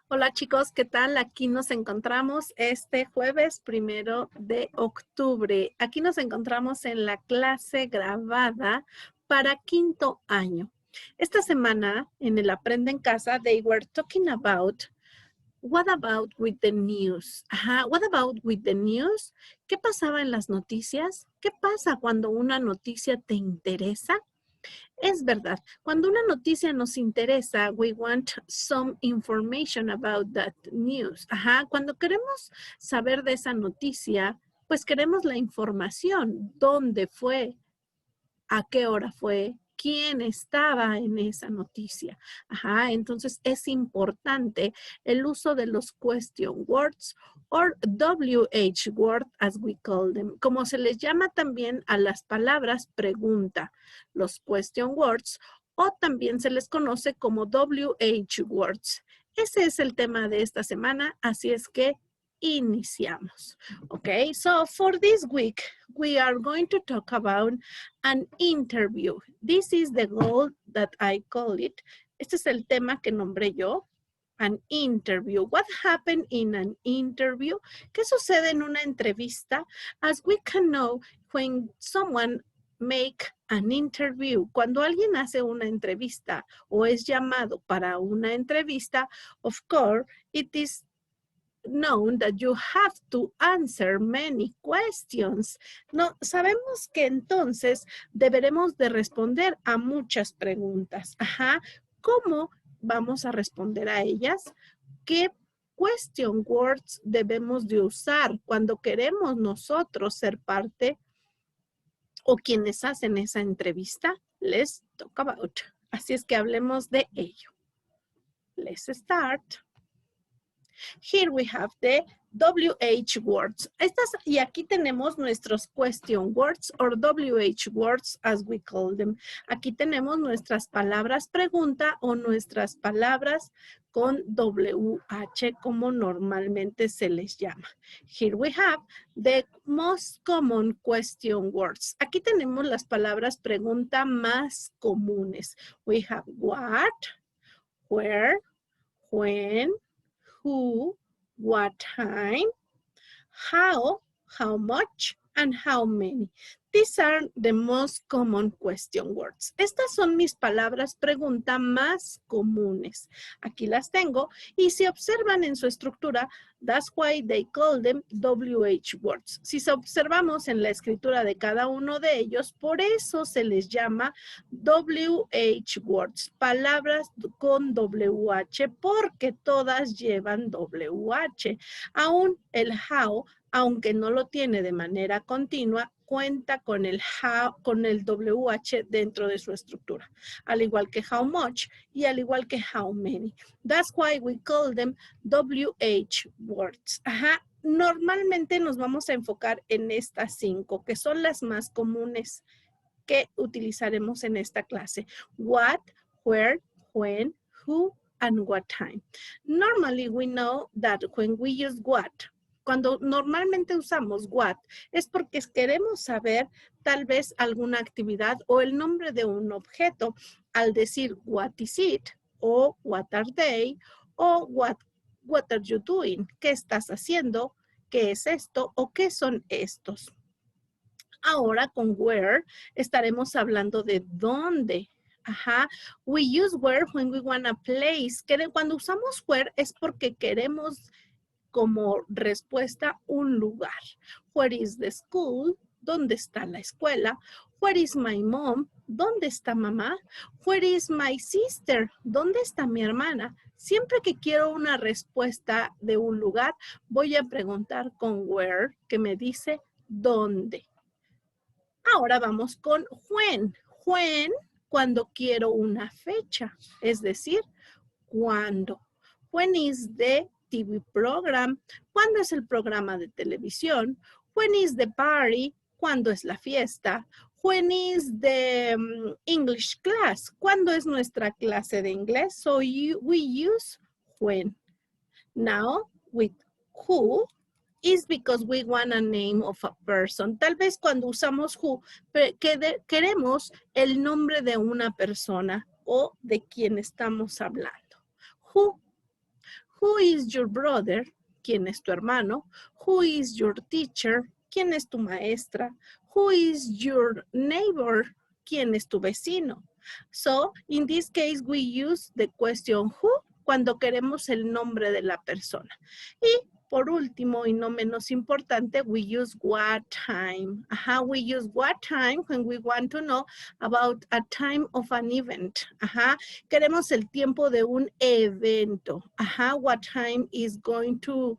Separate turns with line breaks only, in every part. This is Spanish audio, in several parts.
Hola chicos, ¿qué tal? Aquí nos encontramos este jueves 1 de octubre. Aquí nos encontramos en la clase grabada para quinto año. Esta semana en el Aprende en Casa, they were talking about what about with the news. What about with the news? ¿Qué pasaba en las noticias? ¿Qué pasa cuando una noticia te interesa? Es verdad, cuando una noticia nos interesa, we want some information about that news. Cuando queremos saber de esa noticia, pues queremos la información, dónde fue, a qué hora fue, quién estaba en esa noticia. Entonces es importante el uso de los question words or WH word as we call them, como se les llama también a las palabras pregunta, los question words, o también se les conoce como WH words. Ese es el tema de esta semana, así es que iniciamos. Okay, so for this week, we are going to talk about an interview. This is the goal that I call it. Este es el tema que nombré yo, an interview. What happened in an interview? ¿Qué sucede en una entrevista? As we can know, when someone make an interview, cuando alguien hace una entrevista o es llamado para una entrevista, of course, it is known that you have to answer many questions. No, sabemos que entonces deberemos de responder a muchas preguntas. ¿Cómo vamos a responder a ellas? ¿Qué question words debemos de usar cuando queremos nosotros ser parte o quienes hacen esa entrevista? Let's talk about. Así es que hablemos de ello. Let's start. Here we have the WH words. Y aquí tenemos nuestros question words or WH words as we call them. Aquí tenemos nuestras palabras pregunta o nuestras palabras con WH como normalmente se les llama. Here we have the most common question words. Aquí tenemos las palabras pregunta más comunes. We have what, where, when, who, what time, how much, and how many. These are the most common question words. Estas son mis palabras pregunta más comunes. Aquí las tengo y si observan en su estructura, that's why they call them WH words. Si observamos en la escritura de cada uno de ellos, por eso se les llama WH words, palabras con WH, porque todas llevan WH. Aún el how, aunque no lo tiene de manera continua, cuenta con el how, con el WH dentro de su estructura, al igual que how much y al igual que how many. That's why we call them WH words. Normalmente nos vamos a enfocar en estas 5, que son las más comunes que utilizaremos en esta clase. What, where, when, who, and what time. Normally we know that when we use what, cuando normalmente usamos what, es porque queremos saber tal vez alguna actividad o el nombre de un objeto. Al decir what is it, o what are they, o what are you doing, ¿qué estás haciendo? ¿Qué es esto? ¿O qué son estos? Ahora con where estaremos hablando de dónde. We use where when we want a place. Cuando usamos where es porque queremos como respuesta un lugar. Where is the school? ¿Dónde está la escuela? Where is my mom? ¿Dónde está mamá? Where is my sister? ¿Dónde está mi hermana? Siempre que quiero una respuesta de un lugar, voy a preguntar con where, que me dice dónde. Ahora vamos con when. When, cuando quiero una fecha, es decir, cuándo. When is the TV program? ¿Cuándo es el programa de televisión? When is the party? ¿Cuándo es la fiesta? When is the English class? ¿Cuándo es nuestra clase de inglés? So we use when. Now, with who, is because we want a name of a person. Tal vez cuando usamos who, queremos el nombre de una persona o de quien estamos hablando. Who Who is your brother? ¿Quién es tu hermano? Who is your teacher? ¿Quién es tu maestra? Who is your neighbor? ¿Quién es tu vecino? So, in this case, we use the question who cuando queremos el nombre de la persona. Y por último, y no menos importante, we use what time. We use what time when we want to know about a time of an event. Queremos el tiempo de un evento. What time is going to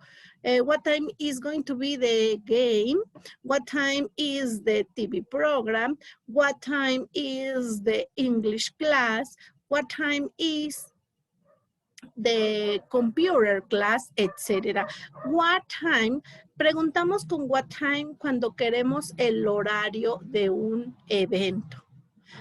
be the game? What time is the TV program? What time is the English class? What time is the computer class, etcétera. What time, preguntamos con what time cuando queremos el horario de un evento.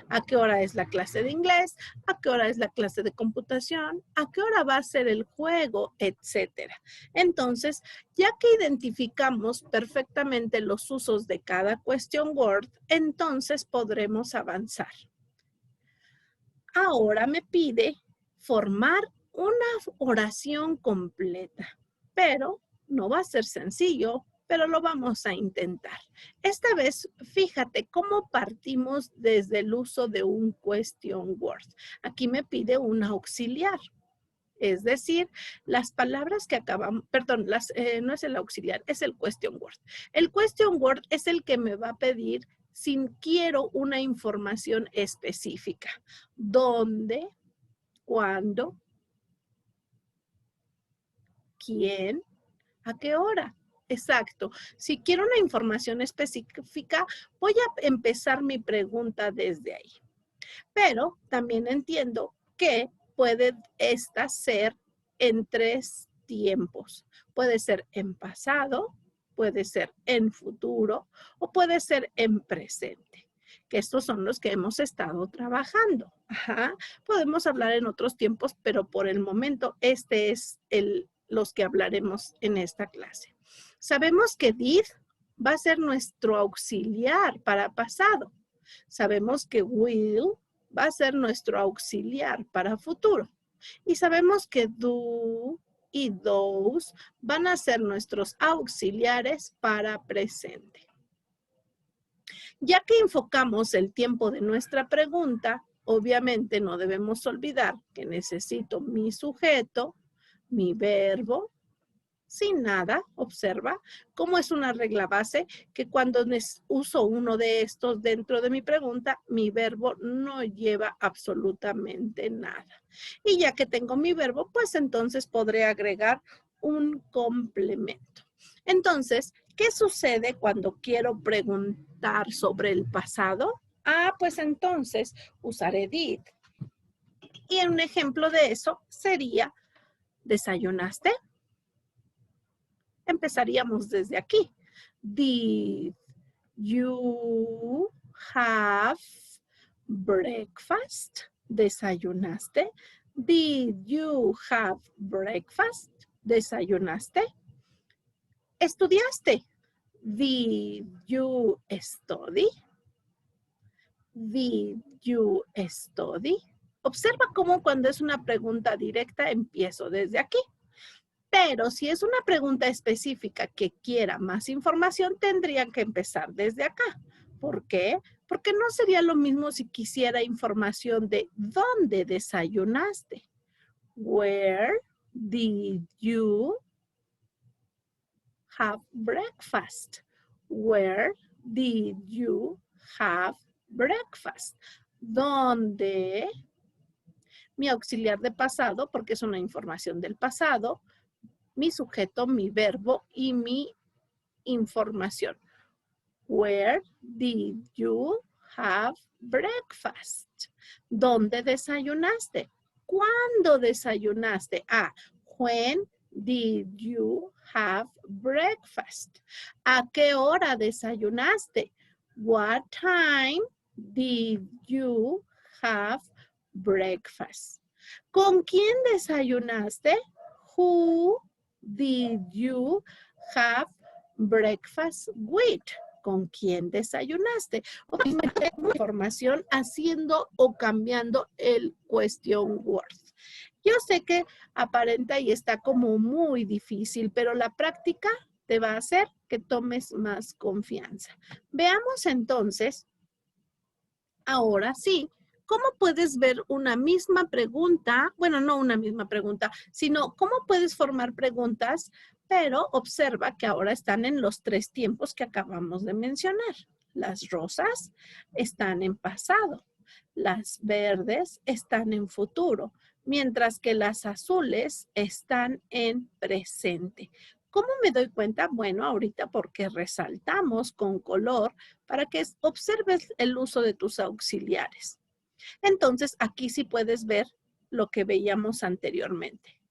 ¿A qué hora es la clase de inglés? ¿A qué hora es la clase de computación? ¿A qué hora va a ser el juego? Etcétera. Entonces, ya que identificamos perfectamente los usos de cada question word, entonces podremos avanzar. Ahora me pide formar una oración completa, pero no va a ser sencillo, pero lo vamos a intentar. Esta vez, fíjate cómo partimos desde el uso de un question word. Aquí me pide un auxiliar. Es decir, las palabras que acabamos, perdón, no es el auxiliar, es el question word. El question word es el que me va a pedir si quiero una información específica. ¿Dónde? ¿Cuándo? ¿Quién? ¿A qué hora? Exacto. Si quiero una información específica, voy a empezar mi pregunta desde ahí. Pero también entiendo que puede esta ser en 3 tiempos. Puede ser en pasado, puede ser en futuro o puede ser en presente. Que estos son los que hemos estado trabajando. Podemos hablar en otros tiempos, pero por el momento este es los que hablaremos en esta clase. Sabemos que did va a ser nuestro auxiliar para pasado. Sabemos que will va a ser nuestro auxiliar para futuro. Y sabemos que do y those van a ser nuestros auxiliares para presente. Ya que enfocamos el tiempo de nuestra pregunta, obviamente no debemos olvidar que necesito mi sujeto, mi verbo, sin nada, observa cómo es una regla base que cuando uso uno de estos dentro de mi pregunta, mi verbo no lleva absolutamente nada. Y ya que tengo mi verbo, pues entonces podré agregar un complemento. Entonces, ¿qué sucede cuando quiero preguntar sobre el pasado? Pues entonces usaré did. Y un ejemplo de eso sería, ¿desayunaste? Empezaríamos desde aquí. Did you have breakfast? ¿Desayunaste? Did you have breakfast? ¿Desayunaste? ¿Estudiaste? Did you study? Did you study? Observa cómo cuando es una pregunta directa empiezo desde aquí. Pero si es una pregunta específica que quiera más información, tendrían que empezar desde acá. ¿Por qué? Porque no sería lo mismo si quisiera información de ¿dónde desayunaste? Where did you have breakfast? Where did you have breakfast? ¿Dónde? Mi auxiliar de pasado, porque es una información del pasado, mi sujeto, mi verbo y mi información. Where did you have breakfast? ¿Dónde desayunaste? ¿Cuándo desayunaste? When did you have breakfast? ¿A qué hora desayunaste? What time did you have breakfast? ¿Con quién desayunaste? Who did you have breakfast with? ¿Con quién desayunaste? Obviamente, información haciendo o cambiando el question word. Yo sé que aparenta y está como muy difícil, pero la práctica te va a hacer que tomes más confianza. Veamos entonces, ahora sí, ¿cómo puedes ver una misma pregunta? Bueno, no una misma pregunta, sino cómo puedes formar preguntas, pero observa que ahora están en los 3 tiempos que acabamos de mencionar. Las rosas están en pasado, las verdes están en futuro, mientras que las azules están en presente. ¿Cómo me doy cuenta? Bueno, ahorita porque resaltamos con color para que observes el uso de tus auxiliares. Entonces, aquí sí puedes ver lo que veíamos anteriormente.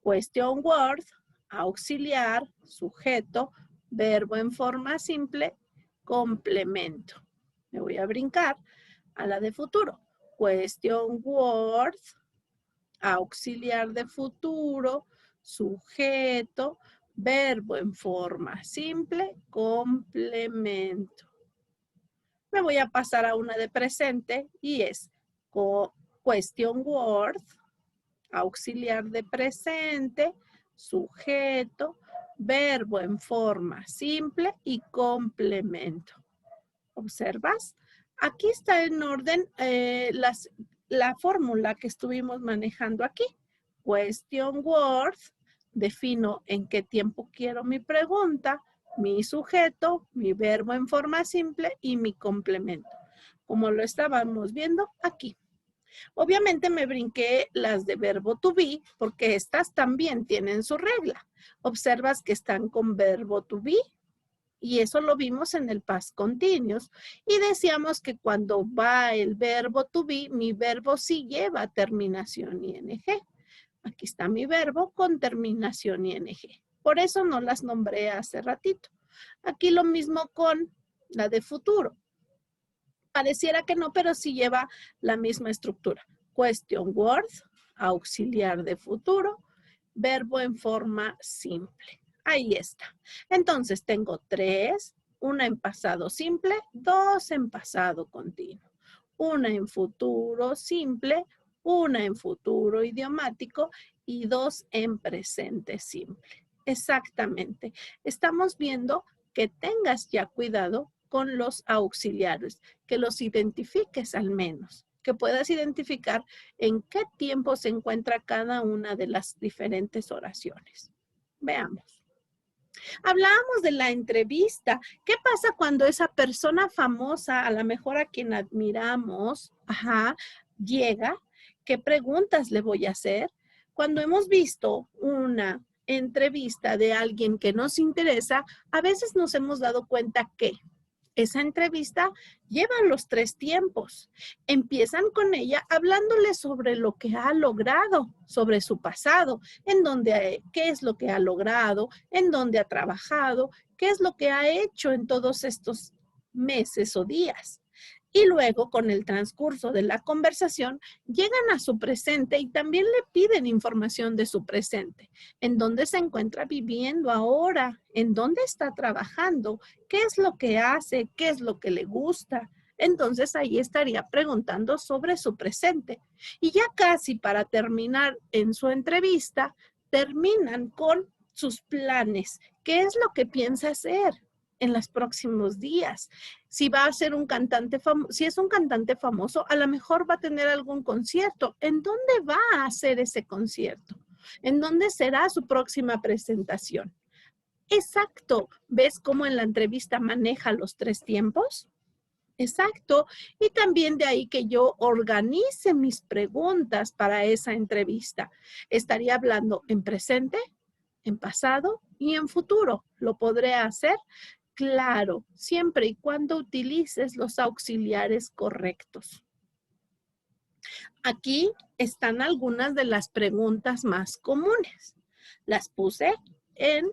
Question word, auxiliar, sujeto, verbo en forma simple, complemento. Me voy a brincar a la de futuro. Question word, auxiliar de futuro, sujeto, verbo en forma simple, complemento. Me voy a pasar a una de presente y es question word, auxiliar de presente, sujeto, verbo en forma simple y complemento. ¿Observas? Aquí está en orden la fórmula que estuvimos manejando aquí. Question word, defino en qué tiempo quiero mi pregunta, mi sujeto, mi verbo en forma simple y mi complemento, como lo estábamos viendo aquí. Obviamente me brinqué las de verbo to be porque estas también tienen su regla. Observas que están con verbo to be y eso lo vimos en el past continuous. Y decíamos que cuando va el verbo to be, mi verbo sí lleva terminación ing. Aquí está mi verbo con terminación ing. Por eso no las nombré hace ratito. Aquí lo mismo con la de futuro. Pareciera que no, pero sí lleva la misma estructura. Question word, auxiliar de futuro, verbo en forma simple. Ahí está. Entonces tengo 3, una en pasado simple, 2 en pasado continuo, una en futuro simple, una en futuro idiomático y 2 en presente simple. Exactamente. Estamos viendo que tengas ya cuidado con los auxiliares, que los identifiques al menos, que puedas identificar en qué tiempo se encuentra cada una de las diferentes oraciones. Veamos. Hablábamos de la entrevista. ¿Qué pasa cuando esa persona famosa, a lo mejor a quien admiramos, llega? ¿Qué preguntas le voy a hacer? Cuando hemos visto una entrevista de alguien que nos interesa, a veces nos hemos dado cuenta que esa entrevista lleva los 3 tiempos. Empiezan con ella hablándole sobre lo que ha logrado, sobre su pasado, qué es lo que ha logrado, en dónde ha trabajado, qué es lo que ha hecho en todos estos meses o días. Y luego, con el transcurso de la conversación, llegan a su presente y también le piden información de su presente. ¿En dónde se encuentra viviendo ahora? ¿En dónde está trabajando? ¿Qué es lo que hace? ¿Qué es lo que le gusta? Entonces, ahí estaría preguntando sobre su presente. Y ya casi para terminar en su entrevista, terminan con sus planes. ¿Qué es lo que piensa hacer en los próximos días? Si va a ser un cantante famoso, si es un cantante famoso, a lo mejor va a tener algún concierto. ¿En dónde va a hacer ese concierto? ¿En dónde será su próxima presentación? Exacto. ¿Ves cómo en la entrevista maneja los 3 tiempos? Exacto. Y también de ahí que yo organice mis preguntas para esa entrevista. Estaría hablando en presente, en pasado y en futuro. ¿Lo podré hacer? Claro, siempre y cuando utilices los auxiliares correctos. Aquí están algunas de las preguntas más comunes. Las puse en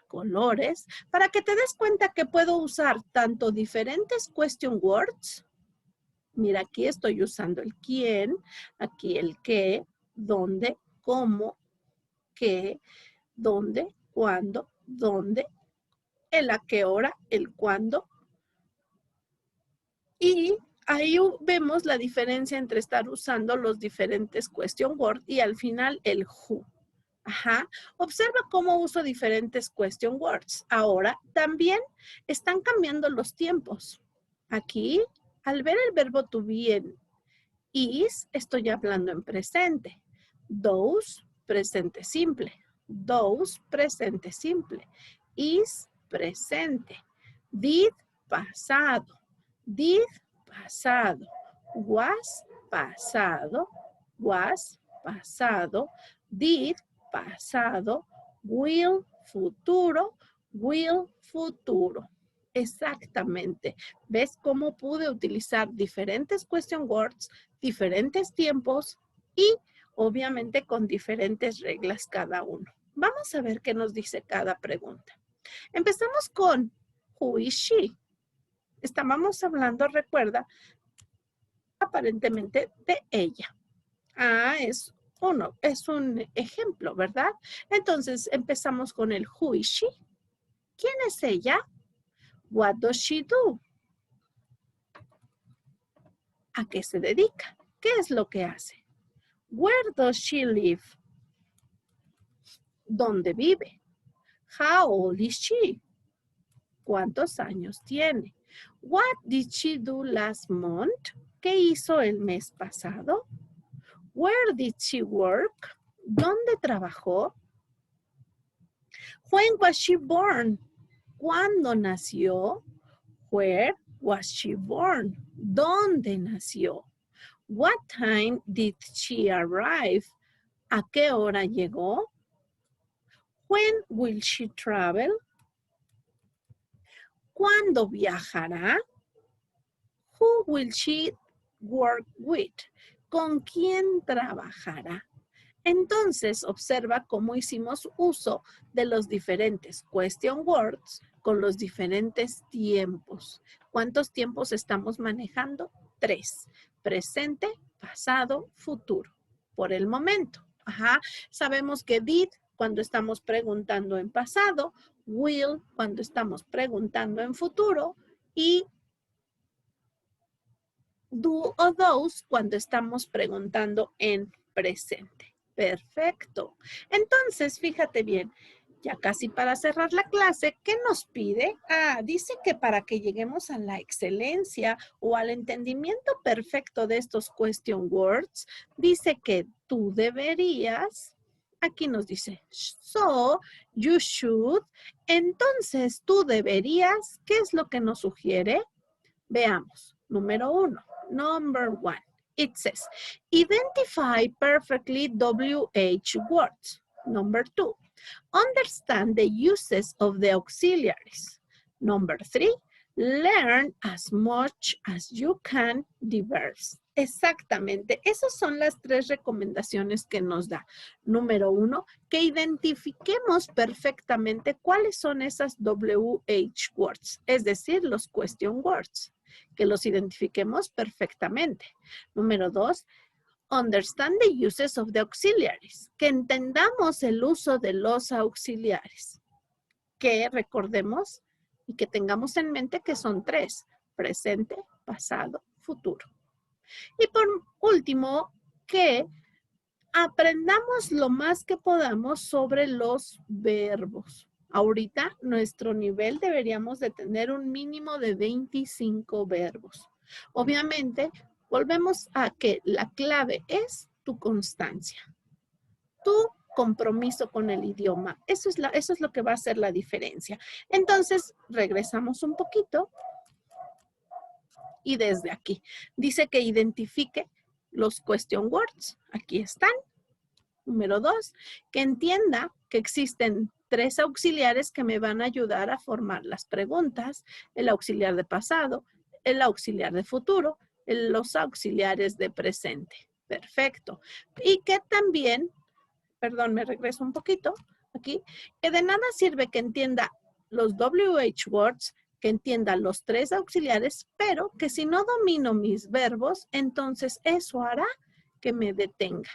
colores para que te des cuenta que puedo usar tanto diferentes question words. Mira, aquí estoy usando el quién, aquí el qué, dónde, cómo, qué, dónde, cuándo, dónde, el a qué hora, el cuándo. Y ahí vemos la diferencia entre estar usando los diferentes question words y al final el who. Ajá. Observa cómo uso diferentes question words. Ahora también están cambiando los tiempos. Aquí, al ver el verbo to be en is, estoy hablando en presente. Those, presente simple. Those, presente simple. Is, presente. Did, pasado. Did, pasado. Was, pasado. Was, pasado. Did, pasado. Will, futuro. Will, futuro. Exactamente. ¿Ves cómo pude utilizar diferentes question words, diferentes tiempos y obviamente con diferentes reglas cada uno? Vamos a ver qué nos dice cada pregunta. Empezamos con who is she. Estábamos hablando, recuerda, aparentemente de ella. Ah, es un ejemplo, ¿verdad? Entonces empezamos con el who is she. ¿Quién es ella? What does she do? ¿A qué se dedica? ¿Qué es lo que hace? Where does she live? ¿Dónde vive? How old is she? ¿Cuántos años tiene? What did she do last month? ¿Qué hizo el mes pasado? Where did she work? ¿Dónde trabajó? When was she born? ¿Cuándo nació? Where was she born? ¿Dónde nació? What time did she arrive? ¿A qué hora llegó? When will she travel? ¿Cuándo viajará? Who will she work with? ¿Con quién trabajará? Entonces, observa cómo hicimos uso de los diferentes question words con los diferentes tiempos. ¿Cuántos tiempos estamos manejando? 3. Presente, pasado, futuro. Por el momento. Ajá. Sabemos que did cuando estamos preguntando en pasado, will cuando estamos preguntando en futuro y do o those cuando estamos preguntando en presente. Perfecto. Entonces, fíjate bien, ya casi para cerrar la clase, ¿qué nos pide? Dice que para que lleguemos a la excelencia o al entendimiento perfecto de estos question words, dice que tú deberías, aquí nos dice, so, you should, entonces tú deberías, ¿qué es lo que nos sugiere? Veamos, número 1, number 1. It says, identify perfectly WH words. Number 2, understand the uses of the auxiliaries. Number 3, learn as much as you can the verbs. Exactamente, esas son las 3 recomendaciones que nos da. Número 1, que identifiquemos perfectamente cuáles son esas WH words, es decir, los question words, que los identifiquemos perfectamente. Número 2, understand the uses of the auxiliaries, que entendamos el uso de los auxiliares, que recordemos y que tengamos en mente que son 3, presente, pasado, futuro. Y por último, que aprendamos lo más que podamos sobre los verbos. Ahorita nuestro nivel deberíamos de tener un mínimo de 25 verbos. Obviamente, volvemos a que la clave es tu constancia, tu compromiso con el idioma. Eso es lo que va a hacer la diferencia. Entonces, regresamos un poquito y desde aquí. Dice que identifique los question words. Aquí están. Número 2, que entienda que existen 3 auxiliares que me van a ayudar a formar las preguntas. El auxiliar de pasado, el auxiliar de futuro, los auxiliares de presente. Perfecto. Y que también, perdón, me regreso un poquito aquí, que de nada sirve que entienda los WH words, que entienda los 3 auxiliares, pero que si no domino mis verbos, entonces eso hará que me detenga.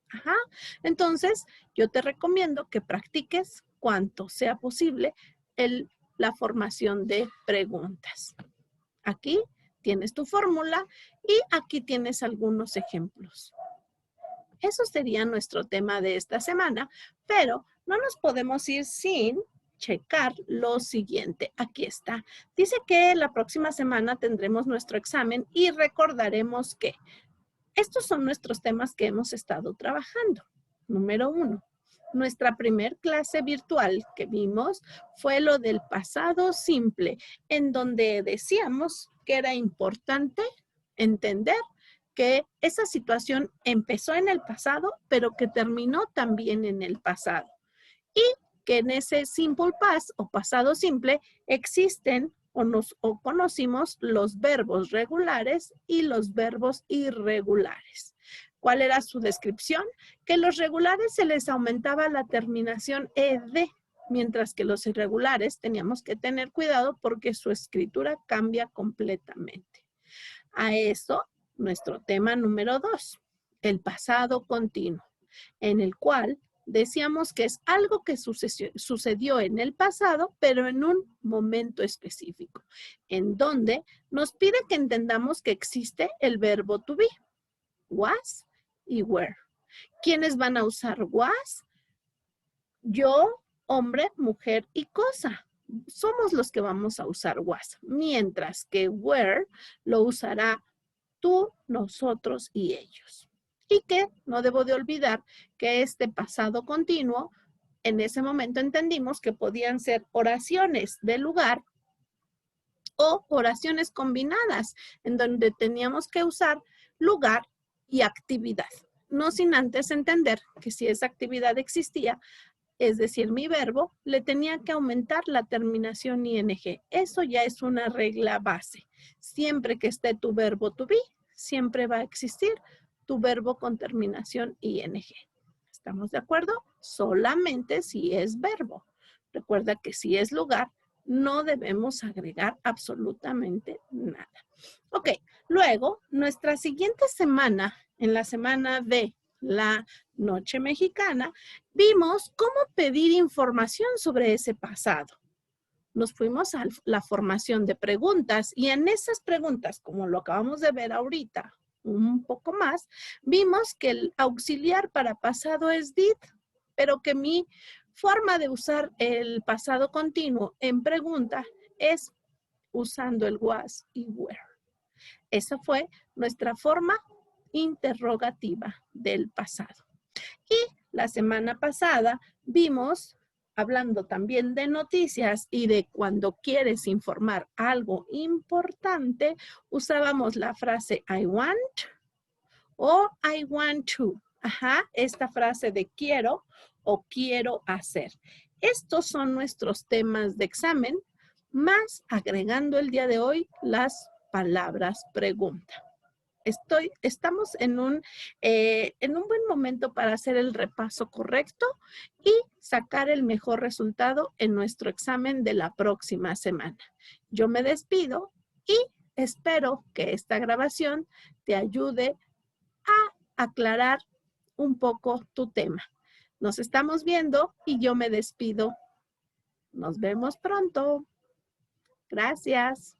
Ajá. Entonces, yo te recomiendo que practiques cuanto sea posible la formación de preguntas. Aquí tienes tu fórmula y aquí tienes algunos ejemplos. Eso sería nuestro tema de esta semana, pero no nos podemos ir sin checar lo siguiente. Aquí está. Dice que la próxima semana tendremos nuestro examen y recordaremos que estos son nuestros temas que hemos estado trabajando. Número 1. Nuestra primer clase virtual que vimos fue lo del pasado simple, en donde decíamos que era importante entender que esa situación empezó en el pasado, pero que terminó también en el pasado. Y que en ese simple past o pasado simple existen o conocimos los verbos regulares y los verbos irregulares. ¿Cuál era su descripción? Que los regulares se les aumentaba la terminación ed, mientras que los irregulares teníamos que tener cuidado porque su escritura cambia completamente. A eso, nuestro tema número 2, el pasado continuo, en el cual decíamos que es algo que sucedió en el pasado, pero en un momento específico, en donde nos pide que entendamos que existe el verbo to be, was y were. ¿Quiénes van a usar was? Yo, hombre, mujer y cosa. Somos los que vamos a usar was, mientras que were lo usará tú, nosotros y ellos. Y que no debo de olvidar que este pasado continuo, en ese momento entendimos que podían ser oraciones de lugar o oraciones combinadas, en donde teníamos que usar lugar y actividad. No sin antes entender que si esa actividad existía, es decir, mi verbo, le tenía que aumentar la terminación ing. Eso ya es una regla base. Siempre que esté tu verbo to be, siempre va a existir tu verbo con terminación ing. ¿Estamos de acuerdo? Solamente si es verbo. Recuerda que si es lugar, no debemos agregar absolutamente nada. Ok, luego, nuestra siguiente semana, en la semana de la Noche Mexicana, vimos cómo pedir información sobre ese pasado. Nos fuimos a la formación de preguntas y en esas preguntas, como lo acabamos de ver ahorita, un poco más, vimos que el auxiliar para pasado es did, pero que mi forma de usar el pasado continuo en pregunta es usando el was y were. Esa fue nuestra forma interrogativa del pasado. Y la semana pasada vimos, hablando también de noticias y de cuando quieres informar algo importante, usábamos la frase I want o I want to. Ajá, esta frase de quiero o quiero hacer. Estos son nuestros temas de examen, más agregando el día de hoy las palabras pregunta. Estamos en un buen momento para hacer el repaso correcto y sacar el mejor resultado en nuestro examen de la próxima semana. Yo me despido y espero que esta grabación te ayude a aclarar un poco tu tema. Nos estamos viendo y yo me despido. Nos vemos pronto. Gracias.